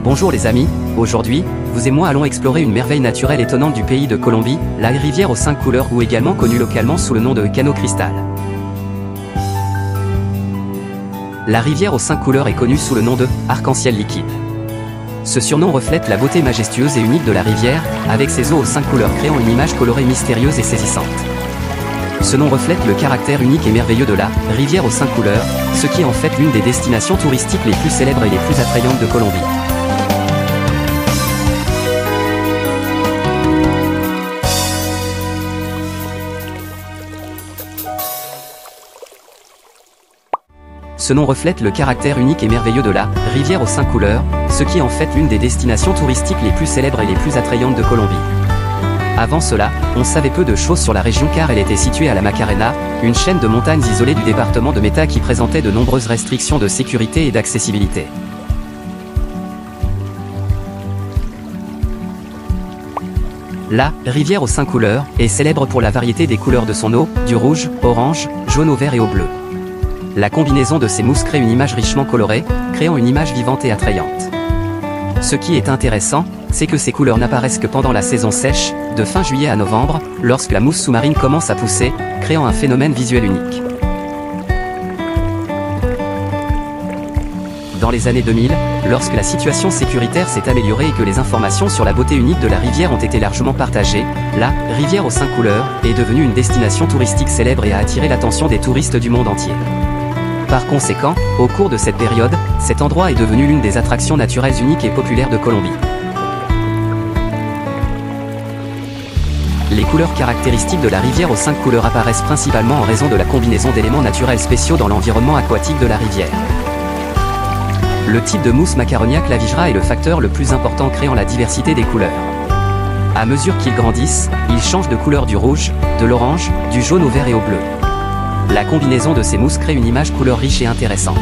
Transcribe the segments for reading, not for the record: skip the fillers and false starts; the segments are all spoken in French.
Bonjour les amis, aujourd'hui, vous et moi allons explorer une merveille naturelle étonnante du pays de Colombie, la rivière aux 5 couleurs ou également connue localement sous le nom de Cano Cristal. La rivière aux 5 couleurs est connue sous le nom de arc-en-ciel liquide. Ce surnom reflète la beauté majestueuse et unique de la rivière, avec ses eaux aux 5 couleurs créant une image colorée mystérieuse et saisissante. Ce nom reflète le caractère unique et merveilleux de la rivière aux 5 couleurs, ce qui est en fait l'une des destinations touristiques les plus célèbres et les plus attrayantes de Colombie. Ce nom reflète le caractère unique et merveilleux de la rivière aux 5 couleurs, ce qui est en fait l'une des destinations touristiques les plus célèbres et les plus attrayantes de Colombie. Avant cela, on savait peu de choses sur la région car elle était située à la Macarena, une chaîne de montagnes isolées du département de Meta qui présentait de nombreuses restrictions de sécurité et d'accessibilité. La rivière aux 5 couleurs est célèbre pour la variété des couleurs de son eau, du rouge, orange, jaune au vert et au bleu. La combinaison de ces mousses crée une image richement colorée, créant une image vivante et attrayante. Ce qui est intéressant, c'est que ces couleurs n'apparaissent que pendant la saison sèche, de fin juillet à novembre, lorsque la mousse sous-marine commence à pousser, créant un phénomène visuel unique. Dans les années 2000, lorsque la situation sécuritaire s'est améliorée et que les informations sur la beauté unique de la rivière ont été largement partagées, la rivière aux 5 couleurs est devenue une destination touristique célèbre et a attiré l'attention des touristes du monde entier. Par conséquent, au cours de cette période, cet endroit est devenu l'une des attractions naturelles uniques et populaires de Colombie. Les couleurs caractéristiques de la rivière aux 5 couleurs apparaissent principalement en raison de la combinaison d'éléments naturels spéciaux dans l'environnement aquatique de la rivière. Le type de mousse Macaronia clavigera est le facteur le plus important créant la diversité des couleurs. À mesure qu'ils grandissent, ils changent de couleur du rouge, de l'orange, du jaune au vert et au bleu. La combinaison de ces mousses crée une image couleur riche et intéressante.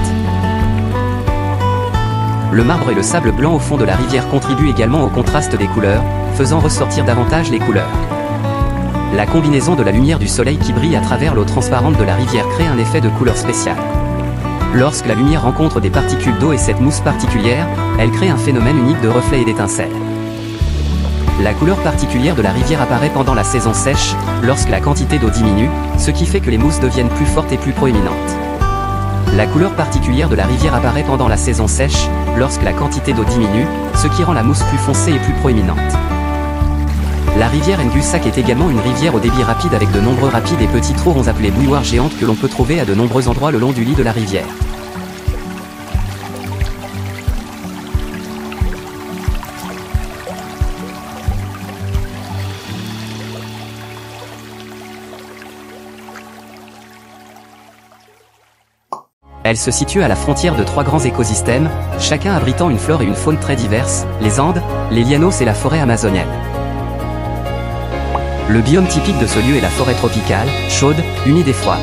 Le marbre et le sable blanc au fond de la rivière contribuent également au contraste des couleurs, faisant ressortir davantage les couleurs. La combinaison de la lumière du soleil qui brille à travers l'eau transparente de la rivière crée un effet de couleur spécial. Lorsque la lumière rencontre des particules d'eau et cette mousse particulière, elle crée un phénomène unique de reflets et d'étincelles. La couleur particulière de la rivière apparaît pendant la saison sèche, lorsque la quantité d'eau diminue, ce qui fait que les mousses deviennent plus fortes et plus proéminentes. La couleur particulière de la rivière apparaît pendant la saison sèche, lorsque la quantité d'eau diminue, ce qui rend la mousse plus foncée et plus proéminente. La rivière Nguissac est également une rivière au débit rapide avec de nombreux rapides et petits trous ronds appelés bouilloires géantes que l'on peut trouver à de nombreux endroits le long du lit de la rivière. Elle se situe à la frontière de 3 grands écosystèmes, chacun abritant une flore et une faune très diverses, les Andes, les Llanos et la forêt amazonienne. Le biome typique de ce lieu est la forêt tropicale, chaude, humide et froide.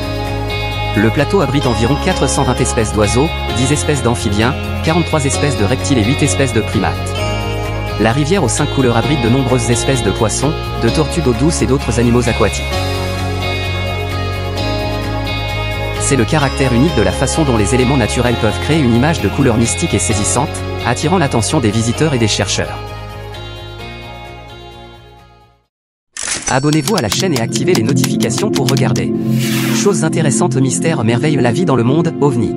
Le plateau abrite environ 420 espèces d'oiseaux, 10 espèces d'amphibiens, 43 espèces de reptiles et 8 espèces de primates. La rivière aux 5 couleurs abrite de nombreuses espèces de poissons, de tortues d'eau douce et d'autres animaux aquatiques. C'est le caractère unique de la façon dont les éléments naturels peuvent créer une image de couleur mystique et saisissante, attirant l'attention des visiteurs et des chercheurs. Abonnez-vous à la chaîne et activez les notifications pour regarder. Choses intéressantes, mystères, merveilles, la vie dans le monde, OVNI.